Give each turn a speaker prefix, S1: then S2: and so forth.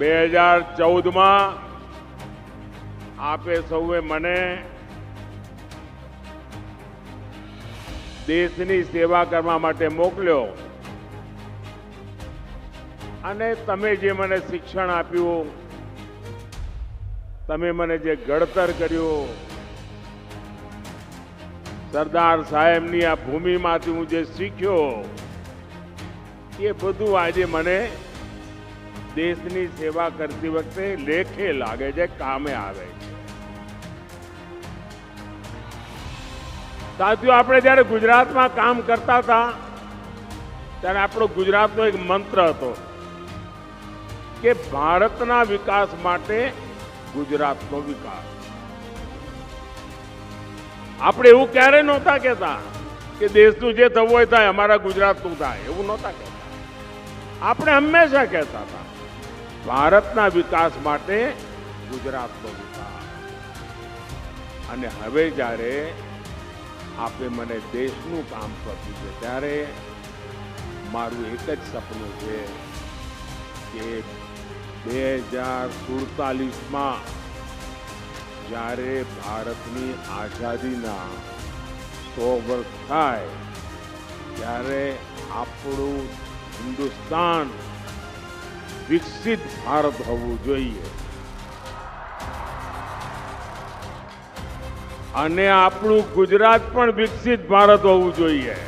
S1: 2014માં આપે સૌએ મને દેશની સેવા કરવા માટે મોકલ્યો અને તમે જે મને શિક્ષણ આપ્યું, તમે મને જે ઘડતર કર્યું, સરદાર સાહેબની આ ભૂમિમાંથી હું જે શીખ્યો, એ બધું આજે મને દેશની સેવા કરતી વખતે લેખે લાગે છે, કામે આવે છે. સાથીઓ, આપણે જ્યારે ગુજરાતમાં કામ કરતા હતા ત્યારે આપણો ગુજરાતનો એક મંત્ર હતો કે ભારતના વિકાસ માટે ગુજરાતનો વિકાસ. આપણે એવું ક્યારે નહોતા કહેતા કે દેશનું જે થવું હોય થાય, અમારા ગુજરાતનું થાય, એવું નહોતા કહેતા. આપણે હંમેશા કહેતા હતા ભારતના વિકાસ માટે ગુજરાતનો વિકાસ. અને હવે જ્યારે આપે મને દેશનું કામ સોંપ્યું છે ત્યારે મારું એક જ સપનું છે કે 2047માં જ્યારે ભારતની આઝાદીના 100 વર્ષ થાય ત્યારે આપણું હિન્દુસ્તાન વિકસિત ભારત હોવું જોઈએ અને આપણું ગુજરાત પણ વિકસિત ભારત હોવું જોઈએ.